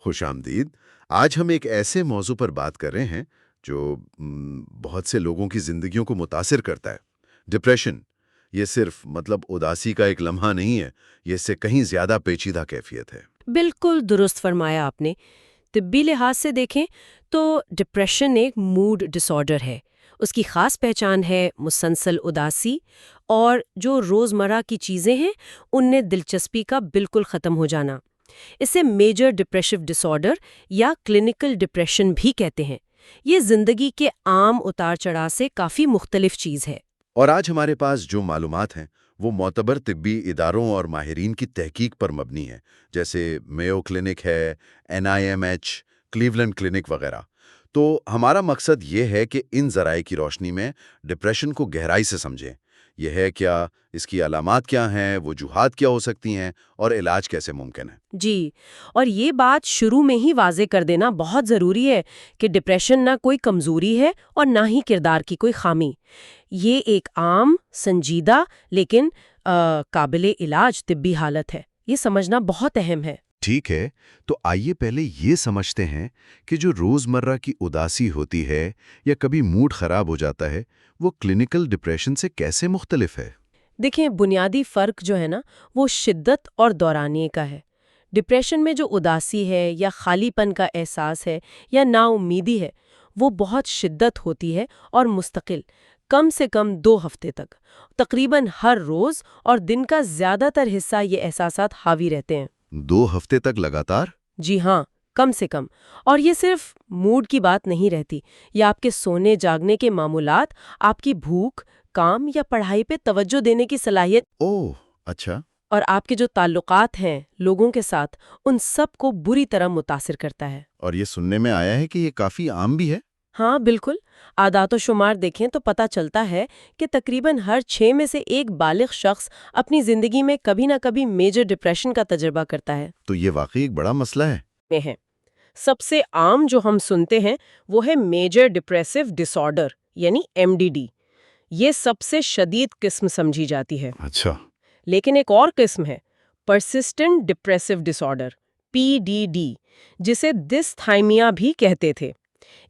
خوش آمدید۔ آج ہم ایک ایسے موضوع پر بات کر رہے ہیں جو بہت سے لوگوں کی زندگیوں کو متاثر کرتا ہے۔ ڈپریشن یہ صرف اداسی کا ایک لمحہ نہیں ہے، یہ اس سے کہیں زیادہ پیچیدہ کیفیت ہے۔ بالکل درست فرمایا آپ نے۔ طبی لحاظ سے دیکھیں تو ڈپریشن ایک موڈ ڈس آرڈر ہے۔ اس کی خاص پہچان ہے مسلسل اداسی اور جو روزمرہ کی چیزیں ہیں ان میں دلچسپی کا بالکل ختم ہو جانا۔ اسے میجر ڈپریشو ڈس آرڈر یا کلینکل ڈپریشن بھی کہتے ہیں۔ یہ زندگی کے عام اتار چڑھاؤ سے کافی مختلف چیز ہے۔ اور آج ہمارے پاس جو معلومات ہیں وہ معتبر طبی اداروں اور ماہرین کی تحقیق پر مبنی ہے، جیسے میو کلینک ہے، NIMH، کلیولینڈ کلینک وغیرہ۔ تو ہمارا مقصد یہ ہے کہ ان ذرائع کی روشنی میں ڈپریشن کو گہرائی سے سمجھیں۔ یہ ہے کیا، اس کی علامات کیا ہیں، وجوہات کیا ہو سکتی ہیں اور علاج کیسے ممکن ہے۔ جی، اور یہ بات شروع میں ہی واضح کر دینا بہت ضروری ہے کہ ڈپریشن نہ کوئی کمزوری ہے اور نہ ہی کردار کی کوئی خامی۔ یہ ایک عام، سنجیدہ لیکن قابل علاج طبی حالت ہے۔ یہ سمجھنا بہت اہم ہے۔ ٹھیک ہے، تو آئیے پہلے یہ سمجھتے ہیں کہ جو روزمرہ کی اداسی ہوتی ہے یا کبھی موڈ خراب ہو جاتا ہے، وہ کلینکل ڈپریشن سے کیسے مختلف ہے۔ دیکھیں، بنیادی فرق جو ہے نا وہ شدت اور دورانیے کا ہے۔ ڈپریشن میں جو اداسی ہے یا خالی پن کا احساس ہے یا نا امیدی ہے وہ بہت شدت ہوتی ہے اور مستقل، کم سے کم 2 ہفتے تک، تقریباً ہر روز اور دن کا زیادہ تر حصہ یہ احساسات حاوی رہتے ہیں۔ 2 ہفتے تک لگاتار؟ جی ہاں، کم سے کم۔ اور یہ صرف موڈ کی بات نہیں رہتی، یہ آپ کے سونے جاگنے کے معمولات، آپ کی بھوک، کام یا پڑھائی پہ توجہ دینے کی صلاحیت، اوہ اچھا۔ اور آپ کے جو تعلقات ہیں لوگوں کے ساتھ، ان سب کو بری طرح متاثر کرتا ہے۔ اور یہ سننے میں آیا ہے کہ یہ کافی عام بھی ہے۔ ہاں بالکل، اعداد و شمار دیکھیں تو پتہ چلتا ہے کہ تقریباً ہر 6 میں سے 1 بالغ شخص اپنی زندگی میں کبھی نہ کبھی میجر ڈپریشن کا تجربہ کرتا ہے۔ تو یہ واقعی ایک بڑا مسئلہ ہے۔ سب سے عام جو ہم سنتے ہیں وہ ہے میجر ڈپریسو ڈس آرڈر یعنی MDD۔ یہ سب سے شدید قسم سمجھی جاتی ہے۔ اچھا۔ لیکن ایک اور قسم ہے، پرسسٹنٹ ڈپریسو ڈس آرڈر PDD، جسے ڈستھائمیا بھی کہتے تھے۔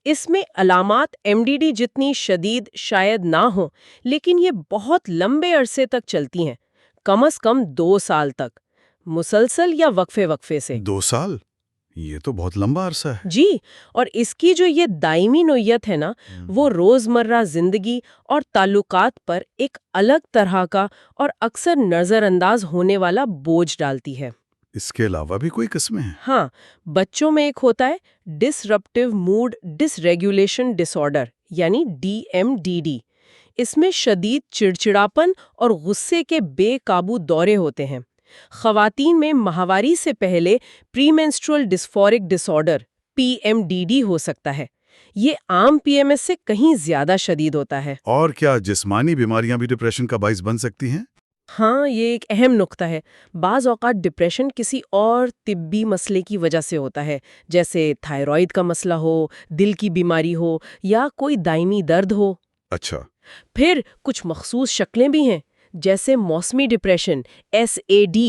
اس میں علامات MDD جتنی شدید شاید نہ ہوں، لیکن یہ بہت لمبے عرصے تک چلتی ہیں، کم از کم 2 سال تک، مسلسل یا وقفے سے۔ 2 سال؟ یہ تو بہت لمبا عرصہ ہے۔ جی، اور اس کی جو یہ دائمی نوعیت ہے نا، وہ روزمرہ زندگی اور تعلقات پر ایک الگ طرح کا اور اکثر نظر انداز ہونے والا بوجھ ڈالتی ہے۔ اس کے علاوہ بھی کوئی قسمیں ہیں؟ ہاں، بچوں میں ایک ہوتا ہے ڈسرپٹیو موڈ ڈس ریگولیشن ڈس آرڈر یعنی DMDD۔ اس میں شدید چڑچڑاپن اور غصے کے بے قابو دورے ہوتے ہیں۔ خواتین میں ماہواری سے پہلے پری مینسٹرول ڈسفورک ڈس آرڈر PMDD ہو سکتا ہے۔ یہ عام PMS سے کہیں زیادہ شدید ہوتا ہے۔ اور کیا جسمانی بیماریاں بھی ڈپریشن کا باعث بن سکتی ہیں؟ ہاں، یہ ایک اہم نقطہ ہے۔ بعض اوقات ڈپریشن کسی اور طبی مسئلے کی وجہ سے ہوتا ہے، جیسے تھائرائیڈ کا مسئلہ ہو، دل کی بیماری ہو یا کوئی دائمی درد ہو۔ اچھا۔ پھر کچھ مخصوص شکلیں بھی ہیں، جیسے موسمی ڈپریشن SAD،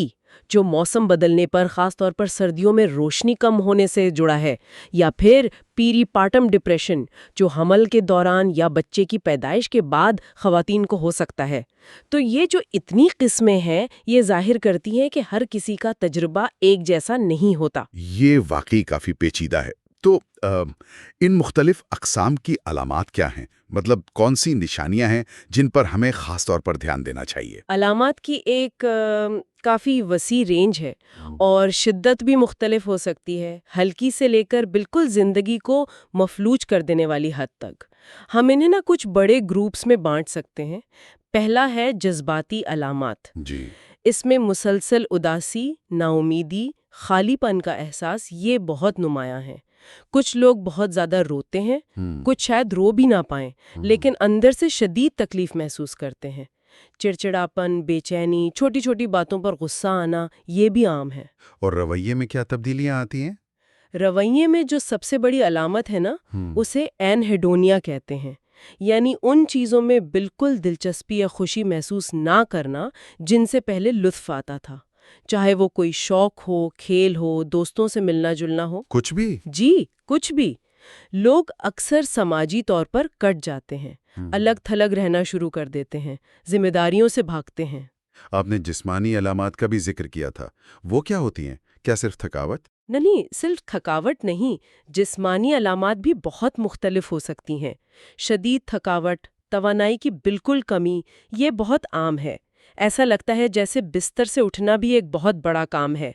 جو موسم بدلنے پر خاص طور پر سردیوں میں روشنی کم ہونے سے جڑا ہے، یا پھر پیری پارٹم ڈپریشن، جو حمل کے دوران یا بچے کی پیدائش کے بعد خواتین کو ہو سکتا ہے۔ تو یہ جو اتنی قسمیں ہیں، یہ ظاہر کرتی ہیں کہ ہر کسی کا تجربہ ایک جیسا نہیں ہوتا۔ یہ واقعی کافی پیچیدہ ہے۔ تو ان مختلف اقسام کی علامات کیا ہیں؟ کون سی نشانیاں ہیں جن پر ہمیں خاص طور پر دھیان دینا چاہیے؟ علامات کی ایک کافی وسیع رینج ہے اور شدت بھی مختلف ہو سکتی ہے، ہلکی سے لے کر بالکل زندگی کو مفلوج کر دینے والی حد تک۔ ہم انہیں کچھ بڑے گروپس میں بانٹ سکتے ہیں۔ پہلا ہے جذباتی علامات۔ جی۔ اس میں مسلسل اداسی، نا امیدی، خالی پن کا احساس یہ بہت نمایاں ہیں۔ کچھ لوگ بہت زیادہ روتے ہیں، کچھ شاید رو بھی نہ پائیں، لیکن اندر سے شدید تکلیف محسوس کرتے ہیں۔ چڑچڑاپن، بے چینی، چھوٹی چھوٹی باتوں پر غصہ آنا، یہ بھی عام ہے۔ اور رویے میں کیا تبدیلیاں آتی ہیں؟ رویے میں جو سب سے بڑی علامت ہے نا، اسے اینہیڈونیا کہتے ہیں، یعنی ان چیزوں میں بالکل دلچسپی یا خوشی محسوس نہ کرنا جن سے پہلے لطف آتا تھا۔ چاہے وہ کوئی شوق ہو، کھیل ہو، دوستوں سے ملنا جلنا ہو۔ کچھ بھی؟ جی، کچھ بھی۔ لوگ اکثر سماجی طور پر کٹ جاتے ہیں، الگ تھلگ رہنا شروع کر دیتے ہیں، ذمہ داریوں سے بھاگتے ہیں۔ آپ نے جسمانی علامات کا بھی ذکر کیا تھا، وہ کیا ہوتی ہیں؟ کیا صرف تھکاوٹ؟ نہیں، صرف تھکاوٹ نہیں، جسمانی علامات بھی بہت مختلف ہو سکتی ہیں۔ شدید تھکاوٹ، توانائی کی بالکل کمی، یہ بہت عام ہے۔ ایسا لگتا ہے جیسے بستر سے اٹھنا بھی ایک بہت بڑا کام ہے۔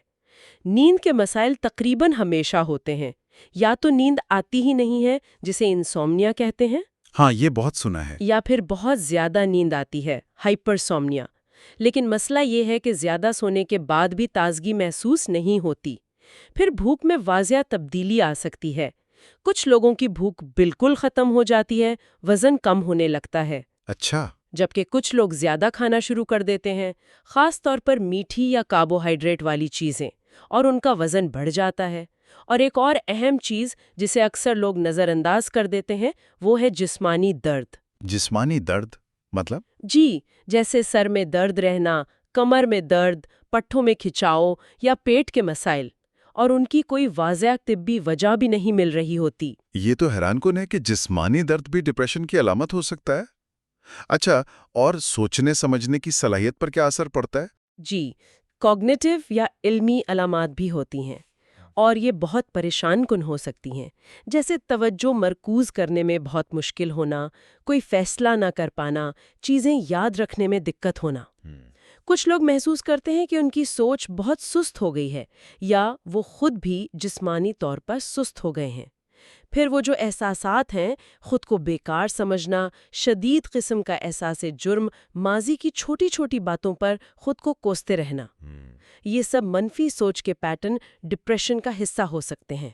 نیند کے مسائل تقریباً ہمیشہ ہوتے ہیں۔ یا تو نیند آتی ہی نہیں ہے، جسے انسومنیا کہتے ہیں، ہاں، یہ بہت سنا ہے۔ یا پھر بہت زیادہ نیند آتی ہے، ہائپرسومنیا۔ لیکن مسئلہ یہ ہے کہ زیادہ سونے کے بعد بھی تازگی محسوس نہیں ہوتی۔ پھر بھوک میں واضح تبدیلی آ سکتی ہے۔ کچھ لوگوں کی بھوک بالکل ختم ہو جاتی ہے، وزن کم ہونے لگتا ہے۔ اچھا۔ جبکہ کچھ لوگ زیادہ کھانا شروع کر دیتے ہیں، خاص طور پر میٹھی یا کاربوہائیڈریٹ والی چیزیں، اور ان کا وزن بڑھ جاتا ہے۔ اور ایک اور اہم چیز جسے اکثر لوگ نظر انداز کر دیتے ہیں، وہ ہے جسمانی درد۔ جسمانی درد مطلب؟ جی، جیسے سر میں درد رہنا، کمر میں درد، پٹھوں میں کھچاؤ یا پیٹ کے مسائل، اور ان کی کوئی واضح طبی وجہ بھی نہیں مل رہی ہوتی۔ یہ تو حیران کن ہے کہ جسمانی درد بھی ڈپریشن کی علامت ہو سکتا ہے۔ اچھا، اور سوچنے سمجھنے کی صلاحیت پر کیا اثر پڑتا ہے؟ جی، کوگنیٹو یا علمی علامات بھی ہوتی ہیں، اور یہ بہت پریشان کن ہو سکتی ہیں، جیسے توجہ مرکوز کرنے میں بہت مشکل ہونا، کوئی فیصلہ نہ کر پانا، چیزیں یاد رکھنے میں دقت ہونا۔ کچھ لوگ محسوس کرتے ہیں کہ ان کی سوچ بہت سست ہو گئی ہے، یا وہ خود بھی جسمانی طور پر سست ہو گئے ہیں۔ پھر وہ جو احساسات ہیں، خود کو بیکار سمجھنا، شدید قسم کا احساس جرم، ماضی کی چھوٹی چھوٹی باتوں پر خود کو کوستے رہنا، یہ سب منفی سوچ کے پیٹرن ڈپریشن کا حصہ ہو سکتے ہیں۔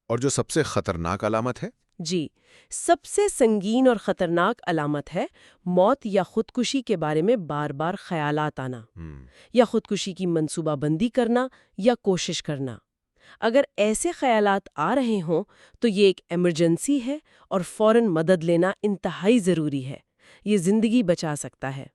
اور جو سب سے خطرناک علامت ہے؟ جی، سب سے سنگین اور خطرناک علامت ہے موت یا خودکشی کے بارے میں بار بار خیالات آنا، یا خودکشی کی منصوبہ بندی کرنا یا کوشش کرنا۔ اگر ایسے خیالات آ رہے ہوں تو یہ ایک ایمرجنسی ہے، اور فوراً مدد لینا انتہائی ضروری ہے۔ یہ زندگی بچا سکتا ہے۔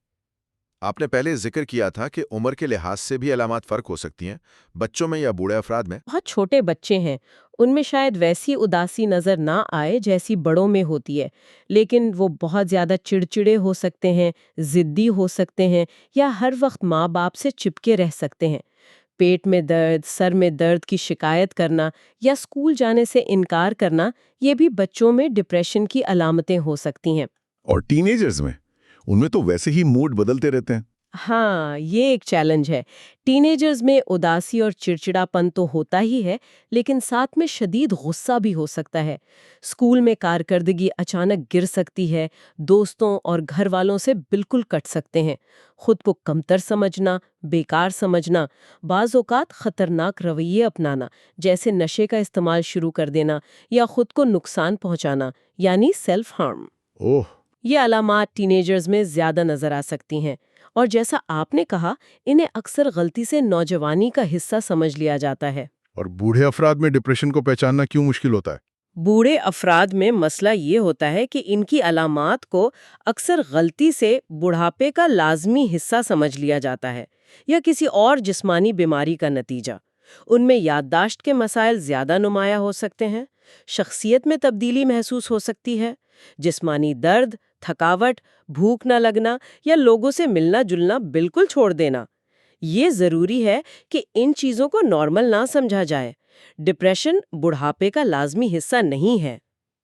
آپ نے پہلے ذکر کیا تھا کہ عمر کے لحاظ سے بھی علامات فرق ہو سکتی ہیں، بچوں میں یا بوڑھے افراد میں۔ بہت چھوٹے بچے ہیں، ان میں شاید ویسی اداسی نظر نہ آئے جیسی بڑوں میں ہوتی ہے، لیکن وہ بہت زیادہ چڑچڑے ہو سکتے ہیں، ضدی ہو سکتے ہیں، یا ہر وقت ماں باپ سے چپکے رہ سکتے ہیں۔ پیٹ میں درد، سر میں درد کی شکایت کرنا یا اسکول جانے سے انکار کرنا، یہ بھی بچوں میں ڈپریشن کی علامتیں ہو سکتی ہیں۔ اور ٹین ایجرز میں ان میں تو ویسے ہی موڈ بدلتے رہتے ہیں۔ ہاں، یہ ایک چیلنج ہے۔ ٹین ایجرز میں اداسی اور چڑچڑاپن تو ہوتا ہی ہے، لیکن ساتھ میں شدید غصہ بھی ہو سکتا ہے۔ اسکول میں کارکردگی اچانک گر سکتی ہے، دوستوں اور گھر والوں سے بالکل کٹ سکتے ہیں، خود کو کمتر سمجھنا، بیکار سمجھنا، بعض اوقات خطرناک رویے اپنانا، جیسے نشے کا استعمال شروع کر دینا یا خود کو نقصان پہنچانا، یعنی سیلف ہارم۔ اوہ، یہ علامات ٹین ایجرز میں زیادہ نظر آ سکتی ہیں، اور جیسا آپ نے کہا، انہیں اکثر غلطی سے نوجوانی کا حصہ سمجھ لیا جاتا ہے۔ اور بوڑھے افراد میں ڈپریشن کو پہچاننا کیوں مشکل ہوتا ہے؟ بوڑھے افراد میں مسئلہ یہ ہوتا ہے کہ ان کی علامات کو اکثر غلطی سے بڑھاپے کا لازمی حصہ سمجھ لیا جاتا ہے، یا کسی اور جسمانی بیماری کا نتیجہ۔ ان میں یادداشت کے مسائل زیادہ نمایاں ہو سکتے ہیں، شخصیت میں تبدیلی محسوس ہو سکتی ہے، جسمانی درد، تھکاوٹ، بھوک نہ لگنا یا لوگوں سے ملنا جلنا بالکل چھوڑ دینا۔ یہ ضروری ہے کہ ان چیزوں کو نارمل نہ سمجھا جائے۔ ڈپریشن بڑھاپے کا لازمی حصہ نہیں ہے۔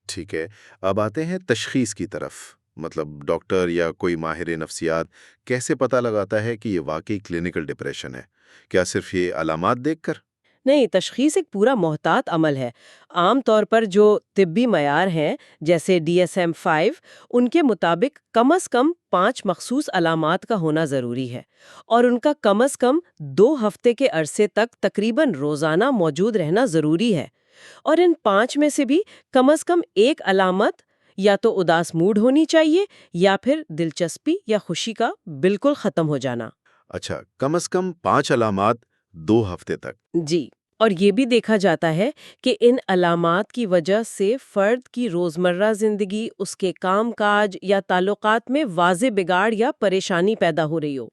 ٹھیک ہے، اب آتے ہیں تشخیص کی طرف۔ مطلب ڈاکٹر یا کوئی ماہر نفسیات کیسے پتہ لگاتا ہے کہ یہ واقعی کلینکل ڈپریشن ہے؟ کیا صرف یہ علامات دیکھ کر؟ نہیں، تشخیص ایک پورا محتاط عمل ہے۔ عام طور پر جو طبی معیار ہیں، جیسے DSM-5، ان کے مطابق کم از کم 5 مخصوص علامات کا ہونا ضروری ہے، اور ان کا کم از کم 2 ہفتے کے عرصے تک تقریباً روزانہ موجود رہنا ضروری ہے۔ اور ان 5 میں سے بھی کم از کم ایک علامت یا تو اداس موڈ ہونی چاہیے، یا پھر دلچسپی یا خوشی کا بالکل ختم ہو جانا۔ اچھا، کم از کم 5 علامات 2 ہفتے تک۔ جی، اور یہ بھی دیکھا جاتا ہے کہ ان علامات کی وجہ سے فرد کی روزمرہ زندگی، اس کے کام کاج یا تعلقات میں واضح بگاڑ یا پریشانی پیدا ہو رہی ہو۔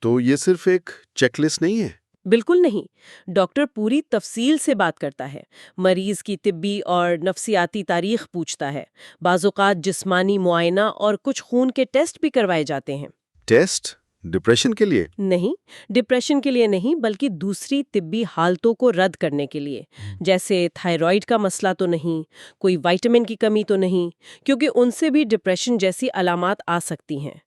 تو یہ صرف ایک چیک لسٹ نہیں ہے؟ بالکل نہیں. ڈاکٹر پوری تفصیل سے بات کرتا ہے، مریض کی طبی اور نفسیاتی تاریخ پوچھتا ہے، بعض اوقات جسمانی معائنہ اور کچھ خون کے ٹیسٹ بھی کروائے جاتے ہیں. ٹیسٹ ڈپریشن کے لیے؟ نہیں، ڈپریشن کے لیے نہیں، بلکہ دوسری طبی حالتوں کو رد کرنے کے لیے، جیسے تھائرائیڈ کا مسئلہ تو نہیں، کوئی وائٹامن کی کمی تو نہیں، کیونکہ ان سے بھی ڈپریشن جیسی علامات آ سکتی ہیں.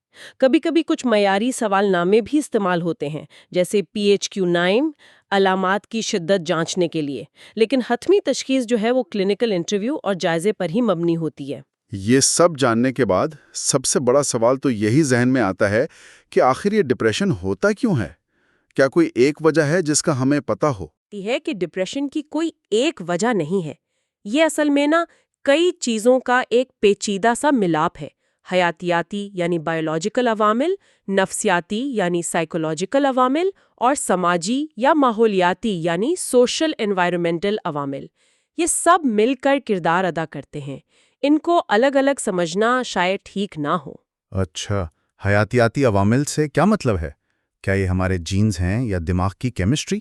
کبھی کبھی کچھ معیاری سوال نامے بھی استعمال ہوتے ہیں، جیسے PHQ-9 علامات کی شدت جانچنے کے لیے، لیکن حتمی تشخیص جو ہے وہ کلینکل انٹرویو اور جائزے پر ہی مبنی ہوتی ہے. یہ سب جاننے کے بعد سب سے بڑا سوال تو یہی ذہن میں آتا ہے کہ آخر یہ ڈپریشن ہوتا کیوں ہے؟ کیا کوئی ایک وجہ ہے جس کا ہمیں پتہ ہو؟ ہے کہ ڈپریشن کی کوئی ایک وجہ نہیں ہے. یہ اصل میں کئی چیزوں کا ایک پیچیدہ سا ملاپ ہے. حیاتیاتی یعنی بایولوجیکل عوامل، نفسیاتی یعنی سائیکولوجیکل عوامل، اور سماجی یا ماحولیاتی یعنی سوشل انوائرمنٹل عوامل. یہ سب مل کر کردار ادا کرتے ہیں. ان کو الگ الگ سمجھنا شاید ٹھیک نہ ہو. اچھا، حیاتیاتی عوامل سے کیا مطلب ہے؟ کیا یہ ہمارے جینز ہیں یا دماغ کی کیمسٹری؟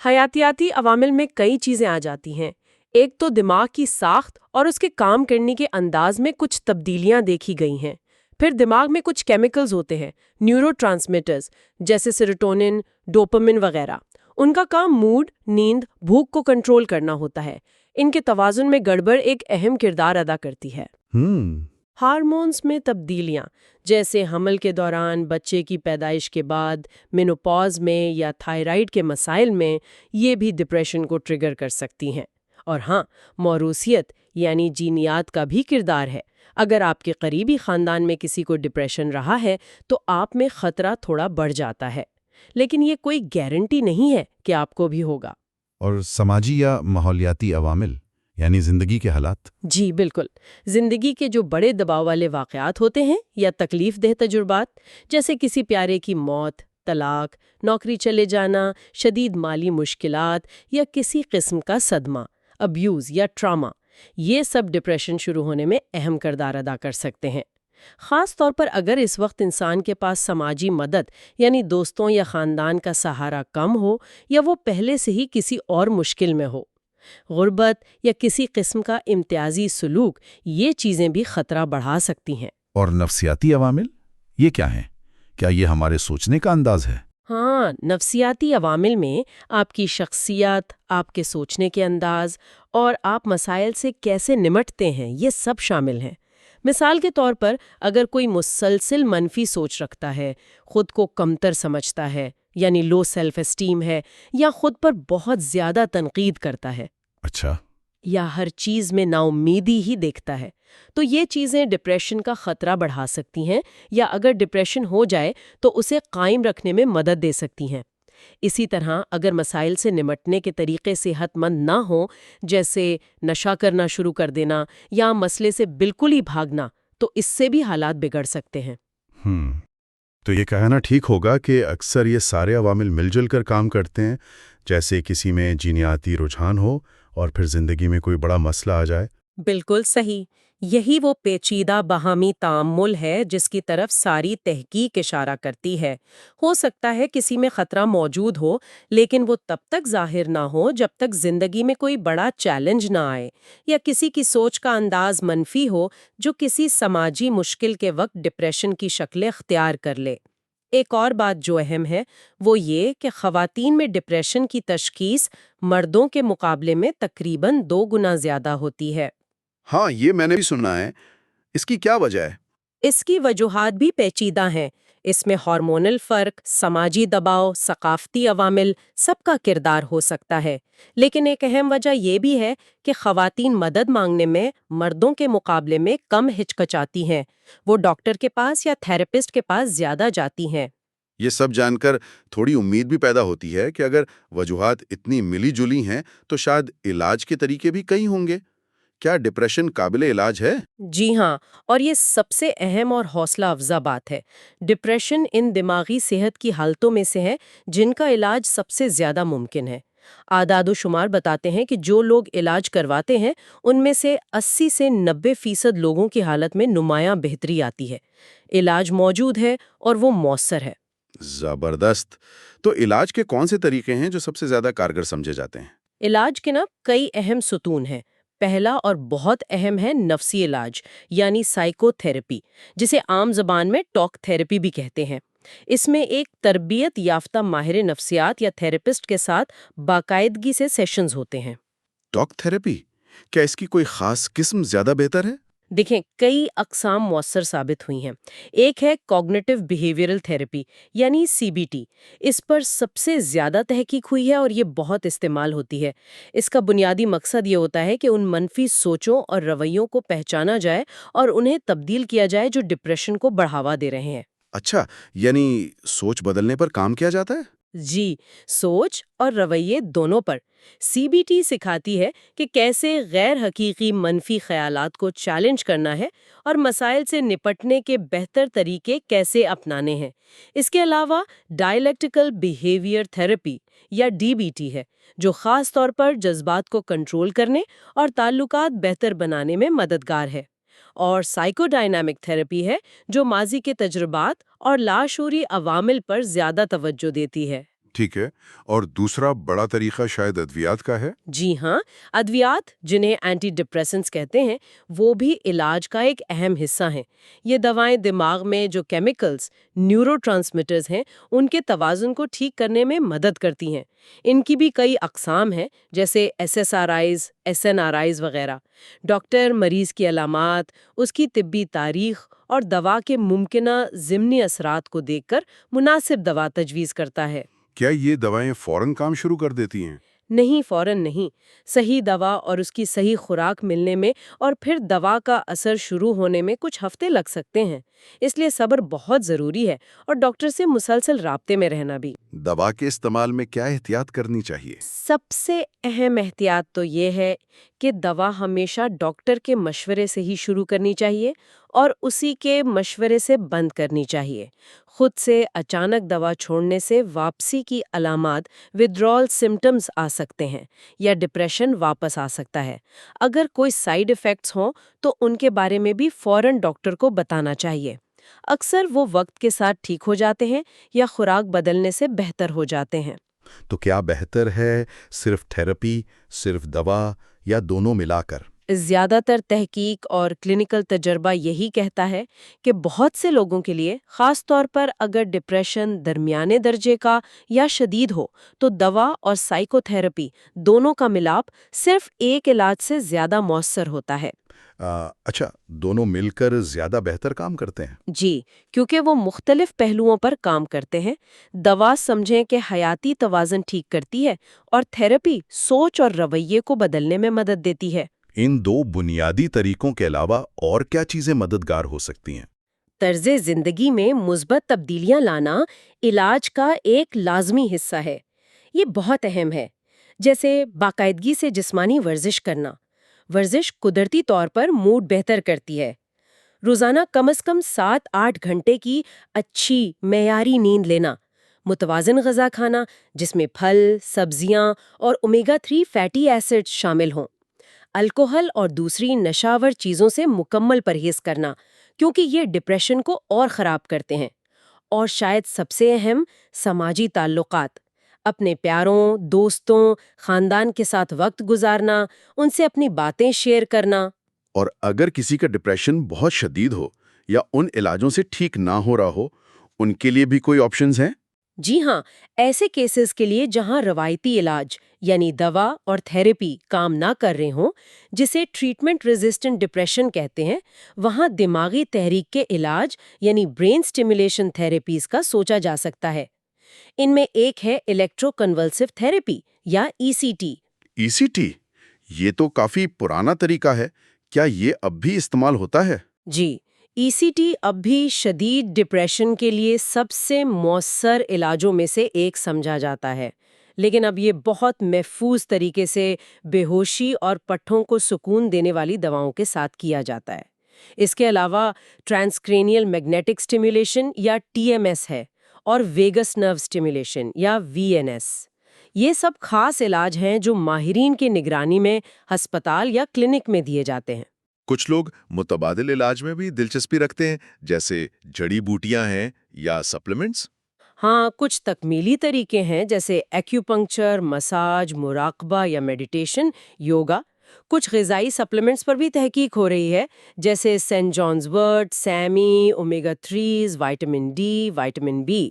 حیاتیاتی عوامل میں کئی چیزیں آ جاتی ہیں. ایک تو دماغ کی ساخت اور اس کے کام کرنے کے انداز میں کچھ تبدیلیاں دیکھی گئی ہیں. پھر دماغ میں کچھ کیمیکلز ہوتے ہیں، نیورو ٹرانسمیٹرز، جیسے سیروٹونن، ڈوپامن وغیرہ. ان کا کام موڈ، نیند، بھوک کو کنٹرول کرنا ہوتا ہے. ان کے توازن میں گڑبڑ ایک اہم کردار ادا کرتی ہے. ہارمونز میں تبدیلیاں، جیسے حمل کے دوران، بچے کی پیدائش کے بعد، مینوپاز میں یا تھائرائیڈ کے مسائل میں، یہ بھی ڈپریشن کو ٹریگر کر سکتی ہیں. اور ہاں، موروثیت یعنی جینیات کا بھی کردار ہے. اگر آپ کے قریبی خاندان میں کسی کو ڈپریشن رہا ہے تو آپ میں خطرہ تھوڑا بڑھ جاتا ہے، لیکن یہ کوئی گارنٹی نہیں ہے کہ آپ کو بھی ہوگا. اور سماجی یا ماحولیاتی عوامل یعنی زندگی کے حالات؟ جی بالکل. زندگی کے جو بڑے دباؤ والے واقعات ہوتے ہیں یا تکلیف دہ تجربات، جیسے کسی پیارے کی موت، طلاق، نوکری چلے جانا، شدید مالی مشکلات یا کسی قسم کا صدمہ، ابیوز یا ٹراما، یہ سب ڈپریشن شروع ہونے میں اہم کردار ادا کر سکتے ہیں. خاص طور پر اگر اس وقت انسان کے پاس سماجی مدد یعنی دوستوں یا خاندان کا سہارا کم ہو، یا وہ پہلے سے ہی کسی اور مشکل میں ہو. غربت یا کسی قسم کا امتیازی سلوک، یہ چیزیں بھی خطرہ بڑھا سکتی ہیں. اور نفسیاتی عوامل یہ کیا ہیں؟ کیا یہ ہمارے سوچنے کا انداز ہے؟ ہاں، نفسیاتی عوامل میں آپ کی شخصیت، آپ کے سوچنے کے انداز اور آپ مسائل سے کیسے نمٹتے ہیں، یہ سب شامل ہیں. مثال کے طور پر، اگر کوئی مسلسل منفی سوچ رکھتا ہے، خود کو کمتر سمجھتا ہے یعنی لو سیلف اسٹیم ہے، یا خود پر بہت زیادہ تنقید کرتا ہے، اچھا، یا ہر چیز میں نا امیدی ہی دیکھتا ہے، تو یہ چیزیں ڈپریشن کا خطرہ بڑھا سکتی ہیں، یا اگر ڈپریشن ہو جائے تو اسے قائم رکھنے میں مدد دے سکتی ہیں. اسی طرح اگر مسائل سے نمٹنے کے طریقے صحت مند نہ ہوں، جیسے نشہ کرنا شروع کر دینا یا مسئلے سے بالکل ہی بھاگنا، تو اس سے بھی حالات بگڑ سکتے ہیں. تو یہ کہنا ٹھیک ہوگا کہ اکثر یہ سارے عوامل مل جل کر کام کرتے ہیں، جیسے کسی میں جینیاتی رجحان ہو اور پھر زندگی میں کوئی بڑا مسئلہ آ جائے. بالکل صحیح. یہی وہ پیچیدہ باہمی تعامل ہے جس کی طرف ساری تحقیق اشارہ کرتی ہے. ہو سکتا ہے کسی میں خطرہ موجود ہو، لیکن وہ تب تک ظاہر نہ ہو جب تک زندگی میں کوئی بڑا چیلنج نہ آئے، یا کسی کی سوچ کا انداز منفی ہو جو کسی سماجی مشکل کے وقت ڈپریشن کی شکل اختیار کر لے. ایک اور بات جو اہم ہے وہ یہ کہ خواتین میں ڈپریشن کی تشخیص مردوں کے مقابلے میں تقریباً 2 گنا زیادہ ہوتی ہے. ہاں، یہ میں نے بھی سنا ہے. اس کی کیا وجہ ہے؟ اس کی وجوہات بھی پیچیدہ ہیں. اس میں ہارمونل فرق، سماجی دباؤ، ثقافتی عوامل، سب کا کردار ہو سکتا ہے. لیکن ایک اہم وجہ یہ بھی ہے کہ خواتین مدد مانگنے میں مردوں کے مقابلے میں کم ہچکچاتی ہیں. وہ ڈاکٹر کے پاس یا تھراپسٹ کے پاس زیادہ جاتی ہیں. یہ سب جان کر تھوڑی امید بھی پیدا ہوتی ہے کہ اگر وجوہات اتنی ملی جلی ہیں تو شاید علاج کے طریقے بھی کئی ہوں گے. کیا ڈپریشن قابل علاج ہے؟ جی ہاں، اور یہ سب سے اہم اور حوصلہ افزا بات ہے. ڈپریشن ان دماغی صحت کی حالتوں میں سے ہے جن کا علاج سب سے زیادہ ممکن ہے. اعداد و شمار بتاتے ہیں کہ جو لوگ علاج کرواتے ہیں ان میں سے 80 سے 90% لوگوں کی حالت میں نمایاں بہتری آتی ہے. علاج موجود ہے اور وہ مؤثر ہے. زبردست. تو علاج کے کون سے طریقے ہیں جو سب سے زیادہ کارگر سمجھے جاتے ہیں؟ علاج کے نا کئی اہم ستون ہیں. پہلا اور بہت اہم ہے نفسی علاج یعنی سائیکو تھراپی، جسے عام زبان میں ٹاک تھراپی بھی کہتے ہیں. اس میں ایک تربیت یافتہ ماہر نفسیات یا تھراپسٹ کے ساتھ باقاعدگی سے سیشنز ہوتے ہیں. ٹاک تھراپی، کیا اس کی کوئی خاص قسم زیادہ بہتر ہے؟ دیکھیں کئی اقسام مؤثر ثابت ہوئی ہیں. ایک ہے کوگنیٹو بیہیویئرل تھراپی یعنی CBT. اس پر سب سے زیادہ تحقیق ہوئی ہے اور یہ بہت استعمال ہوتی ہے. اس کا بنیادی مقصد یہ ہوتا ہے کہ ان منفی سوچوں اور رویوں کو پہچانا جائے اور انہیں تبدیل کیا جائے جو ڈپریشن کو بڑھاوا دے رہے ہیں. اچھا، یعنی سوچ بدلنے پر کام کیا جاتا ہے؟ جی، سوچ اور رویے دونوں پر. CBT سکھاتی ہے کہ کیسے غیر حقیقی منفی خیالات کو چیلنج کرنا ہے اور مسائل سے نپٹنے کے بہتر طریقے کیسے اپنانے ہیں. اس کے علاوہ ڈائلیکٹیکل بیہیویئر تھراپی یا DBT ہے، جو خاص طور پر جذبات کو کنٹرول کرنے اور تعلقات بہتر بنانے میں مددگار ہے. اور سائیکو ڈائنامک تھراپی ہے، جو ماضی کے تجربات اور لاشعوری عوامل پر زیادہ توجہ دیتی ہے. ٹھیک ہے، اور دوسرا بڑا طریقہ شاید ادویات کا ہے؟ جی ہاں، ادویات جنہیں اینٹی ڈپریسنٹس کہتے ہیں وہ بھی علاج کا ایک اہم حصہ ہیں. یہ دوائیں دماغ میں جو کیمیکلز، نیورو ٹرانسمیٹرز ہیں، ان کے توازن کو ٹھیک کرنے میں مدد کرتی ہیں. ان کی بھی کئی اقسام ہیں، جیسے SSRIs، SNRIs وغیرہ. ڈاکٹر مریض کی علامات، اس کی طبی تاریخ اور دوا کے ممکنہ ضمنی اثرات کو دیکھ کر مناسب دوا تجویز کرتا ہے. کیا یہ دوائیں فوراً کام شروع کر دیتی ہیں؟ نہیں، فوراً نہیں. صحیح دوا اور اس کی صحیح خوراک ملنے میں اور پھر دوا کا اثر شروع ہونے میں کچھ ہفتے لگ سکتے ہیں. اس لیے صبر بہت ضروری ہے اور ڈاکٹر سے مسلسل رابطے میں رہنا بھی. دوا کے استعمال میں کیا احتیاط کرنی چاہیے؟ سب سے اہم احتیاط تو یہ ہے کہ دوا ہمیشہ ڈاکٹر کے مشورے سے ہی شروع کرنی چاہیے اور اسی کے مشورے سے بند کرنی چاہیے. خود سے اچانک دوا چھوڑنے سے واپسی کی علامات ودرول سمٹمز آ سکتے ہیں یا ڈپریشن واپس آ سکتا ہے. اگر کوئی سائیڈ ایفیکٹس ہوں تو ان کے بارے میں بھی فوراً ڈاکٹر کو بتانا چاہیے. اکثر وہ وقت کے ساتھ ٹھیک ہو جاتے ہیں یا خوراک بدلنے سے بہتر ہو جاتے ہیں. تو کیا بہتر ہے صرف تھراپی، صرف دوا، یا دونوں ملا کر؟ زیادہ تر تحقیق اور کلینکل تجربہ یہی کہتا ہے کہ بہت سے لوگوں کے لیے، خاص طور پر اگر ڈپریشن درمیانے درجے کا یا شدید ہو، تو دوا اور سائیکو تھراپی دونوں کا ملاپ صرف ایک علاج سے زیادہ مؤثر ہوتا ہے. اچھا، دونوں مل کر زیادہ بہتر کام کرتے ہیں؟ جی، کیونکہ وہ مختلف پہلوؤں پر کام کرتے ہیں. دوا سمجھیں کہ حیاتی توازن ٹھیک کرتی ہے اور تھراپی سوچ اور رویے کو بدلنے میں مدد دیتی ہے. ان دو بنیادی طریقوں کے علاوہ اور کیا چیزیں مددگار ہو سکتی ہیں؟ طرز زندگی میں مثبت تبدیلیاں لانا علاج کا ایک لازمی حصہ ہے. یہ بہت اہم ہے. جیسے باقاعدگی سے جسمانی ورزش کرنا. ورزش قدرتی طور پر موڈ بہتر کرتی ہے. روزانہ کم از کم 7-8 گھنٹے کی اچھی معیاری نیند لینا. متوازن غذا کھانا جس میں پھل، سبزیاں اور اومیگا 3 فیٹی ایسڈ شامل ہوں. الکوہل اور دوسری نشاور چیزوں سے مکمل پرہیز کرنا، کیونکہ یہ ڈپریشن کو اور خراب کرتے ہیں. اور شاید سب سے اہم، سماجی تعلقات. اپنے پیاروں، دوستوں، خاندان کے ساتھ وقت گزارنا، ان سے اپنی باتیں شیئر کرنا. اور اگر کسی کا ڈپریشن بہت شدید ہو یا ان علاجوں سے ٹھیک نہ ہو رہا ہو، ان کے لیے بھی کوئی آپشنز ہیں؟ جی ہاں، ایسے کیسز کے لیے جہاں روایتی علاج یعنی دوا اور تھراپی کام نہ کر رہے ہوں، جسے ٹریٹمنٹ ریزسٹنٹ ڈپریشن کہتے ہیں، وہاں دماغی تحریک کے علاج یعنی برین سٹیمولیشن تھراپیز کا سوچا جا سکتا ہے. ان میں ایک ہے الیکٹرو کنولسو تھراپی یا ECT. ECT، یہ تو کافی پرانا طریقہ ہے. کیا یہ اب بھی استعمال ہوتا ہے؟ جی، ECT اب بھی شدید ڈپریشن کے لیے سب سے مؤثر علاجوں میں سے ایک سمجھا جاتا ہے، لیکن اب یہ بہت محفوظ طریقے سے بے ہوشی اور پٹھوں کو سکون دینے والی دواؤں کے ساتھ کیا جاتا ہے. اس کے علاوہ ٹرانسکرینیل میگنیٹک سٹیمولیشن یا TMS ہے اور ویگس نرو سٹیمولیشن یا VNS. یہ سب خاص علاج ہیں جو ماہرین کی نگرانی میں ہسپتال یا کلینک میں دیے جاتے ہیں. کچھ لوگ متبادل علاج میں بھی دلچسپی رکھتے ہیں، جیسے جڑی بوٹیاں ہیں یا سپلیمنٹس. ہاں، کچھ تکمیلی طریقے ہیں جیسے ایکیوپنکچر، مساج، مراقبہ یا میڈیٹیشن، یوگا۔ کچھ غذائی سپلیمنٹس پر بھی تحقیق ہو رہی ہے، جیسے saint John's wort, SAMe, omega 3، vitamin D, vitamin B.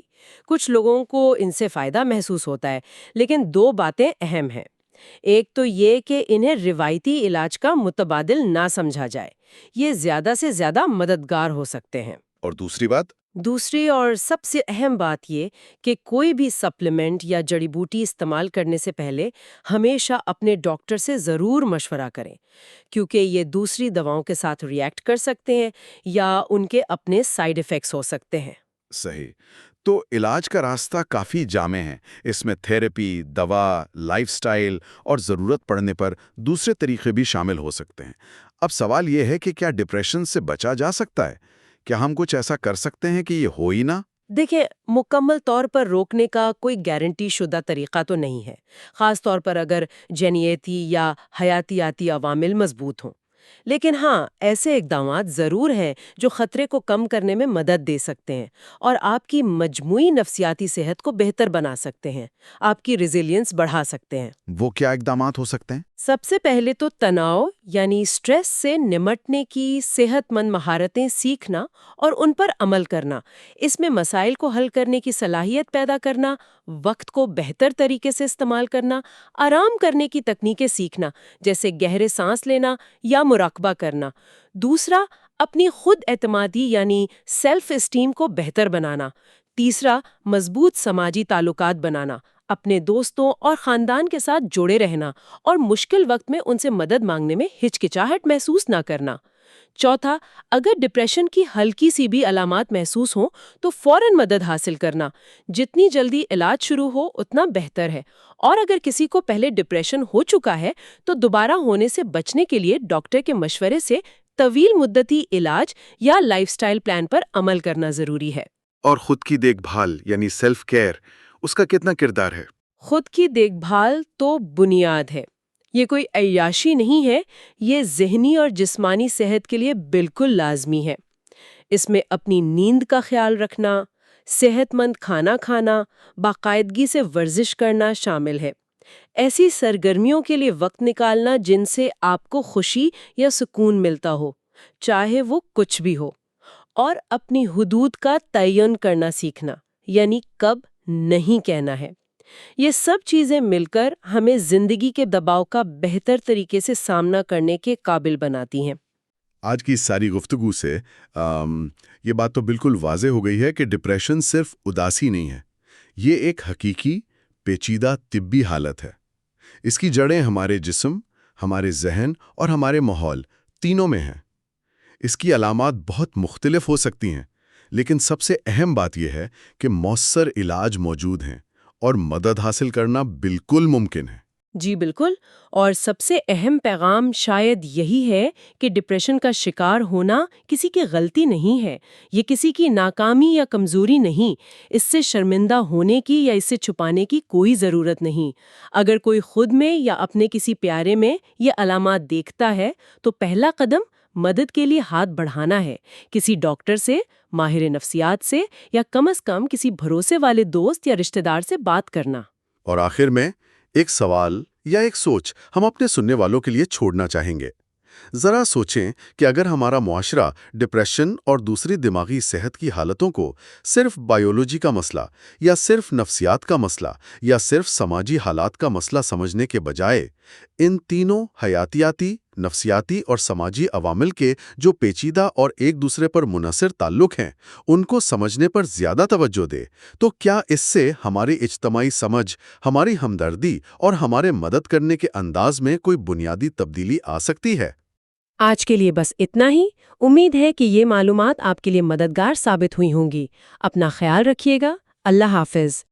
کچھ لوگوں کو ان سے فائدہ محسوس ہوتا ہے، لیکن دو باتیں اہم ہیں۔ ایک تو یہ کہ انہیں روایتی علاج کا متبادل نہ سمجھا جائے، یہ زیادہ سے زیادہ مددگار ہو سکتے ہیں۔ اور دوسری بات؟ دوسری اور سب سے اہم بات یہ کہ کوئی بھی سپلیمنٹ یا جڑی بوٹی استعمال کرنے سے پہلے ہمیشہ اپنے ڈاکٹر سے ضرور مشورہ کریں، کیونکہ یہ دوسری دواؤں کے ساتھ ری ایکٹ کر سکتے ہیں یا ان کے اپنے سائیڈ ایفیکٹس ہو سکتے ہیں۔ صحیح۔ تو علاج کا راستہ کافی جامع ہے، اس میں تھیراپی، دوا، لائف سٹائل اور ضرورت پڑنے پر دوسرے طریقے بھی شامل ہو سکتے ہیں۔ اب سوال یہ ہے کہ کیا ڈپریشن سے بچا جا سکتا ہے؟ کیا ہم کچھ ایسا کر سکتے ہیں کہ یہ ہو ہی نہ؟ دیکھیں، مکمل طور پر روکنے کا کوئی گارنٹی شدہ طریقہ تو نہیں ہے، خاص طور پر اگر جینیاتی یا حیاتیاتی عوامل مضبوط ہوں۔ لیکن ہاں، ایسے اقدامات ضرور ہیں جو خطرے کو کم کرنے میں مدد دے سکتے ہیں اور آپ کی مجموعی نفسیاتی صحت کو بہتر بنا سکتے ہیں، آپ کی ریزیلینس بڑھا سکتے ہیں۔ وہ کیا اقدامات ہو سکتے ہیں؟ سب سے پہلے تو تناؤ یعنی سٹریس سے نمٹنے کی صحت مند مہارتیں سیکھنا اور ان پر عمل کرنا۔ اس میں مسائل کو حل کرنے کی صلاحیت پیدا کرنا، وقت کو بہتر طریقے سے استعمال کرنا، آرام کرنے کی تکنیکیں سیکھنا جیسے گہرے سانس لینا یا مراقبہ کرنا۔ دوسرا، اپنی خود اعتمادی یعنی سیلف اسٹیم کو بہتر بنانا۔ تیسرا، مضبوط سماجی تعلقات بنانا، اپنے دوستوں اور خاندان کے ساتھ جڑے رہنا اور مشکل وقت میں ان سے مدد مانگنے میں ہچکچاہٹ محسوس نہ کرنا۔ چوتھا، اگر ڈپریشن کی ہلکی سی بھی علامات محسوس ہوں تو فوراً مدد حاصل کرنا۔ جتنی جلدی علاج شروع ہو اتنا بہتر ہے، اور اگر کسی کو پہلے ڈپریشن ہو چکا ہے تو دوبارہ ہونے سے بچنے کے لیے ڈاکٹر کے مشورے سے طویل مدتی علاج یا لائف سٹائل پلان پر عمل کرنا ضروری ہے۔ اور خود کی دیکھ بھال یعنی سیلف کیئر، اس کا کتنا کردار ہے؟ خود کی دیکھ بھال تو بنیاد ہے، یہ کوئی عیاشی نہیں ہے، یہ ذہنی اور جسمانی صحت کے لیے بالکل لازمی ہے۔ اس میں اپنی نیند کا خیال رکھنا، صحت مند کھانا کھانا، باقاعدگی سے ورزش کرنا شامل ہے۔ ایسی سرگرمیوں کے لیے وقت نکالنا جن سے آپ کو خوشی یا سکون ملتا ہو، چاہے وہ کچھ بھی ہو، اور اپنی حدود کا تعین کرنا سیکھنا، یعنی کب نہیں کہنا ہے۔ یہ سب چیزیں مل کر ہمیں زندگی کے دباؤ کا بہتر طریقے سے سامنا کرنے کے قابل بناتی ہیں۔ آج کی ساری گفتگو سے یہ بات تو بالکل واضح ہو گئی ہے کہ ڈپریشن صرف اداسی نہیں ہے، یہ ایک حقیقی پیچیدہ طبی حالت ہے۔ اس کی جڑیں ہمارے جسم، ہمارے ذہن اور ہمارے ماحول تینوں میں ہیں۔ اس کی علامات بہت مختلف ہو سکتی ہیں، لیکن سب سے اہم بات یہ ہے کہ مؤثر علاج موجود ہیں اور مدد حاصل کرنا بالکل ممکن ہے۔ جی بالکل، اور سب سے اہم پیغام شاید یہی ہے کہ ڈپریشن کا شکار ہونا کسی کی غلطی نہیں ہے، یہ کسی کی ناکامی یا کمزوری نہیں۔ اس سے شرمندہ ہونے کی یا اس سے چھپانے کی کوئی ضرورت نہیں۔ اگر کوئی خود میں یا اپنے کسی پیارے میں یہ علامات دیکھتا ہے تو پہلا قدم مدد کے لیے ہاتھ بڑھانا ہے، کسی ڈاکٹر سے، ماہر نفسیات سے، یا کم از کم کسی بھروسے والے دوست یا رشتہ دار سے بات کرنا۔ اور آخر میں ایک سوال یا ایک سوچ ہم اپنے سننے والوں کے لیے چھوڑنا چاہیں گے۔ ذرا سوچیں کہ اگر ہمارا معاشرہ ڈپریشن اور دوسری دماغی صحت کی حالتوں کو صرف بائیولوجی کا مسئلہ یا صرف نفسیات کا مسئلہ یا صرف سماجی حالات کا مسئلہ سمجھنے کے بجائے ان تینوں حیاتیاتی، نفسیاتی اور سماجی عوامل کے جو پیچیدہ اور ایک دوسرے پر منحصر تعلق ہیں ان کو سمجھنے پر زیادہ توجہ دے، تو کیا اس سے ہماری اجتماعی سمجھ، ہماری ہمدردی اور ہمارے مدد کرنے کے انداز میں کوئی بنیادی تبدیلی آ سکتی ہے؟ آج کے لیے بس اتنا ہی۔ امید ہے کہ یہ معلومات آپ کے لیے مددگار ثابت ہوئی ہوں گی۔ اپنا خیال رکھیے گا۔ اللہ حافظ۔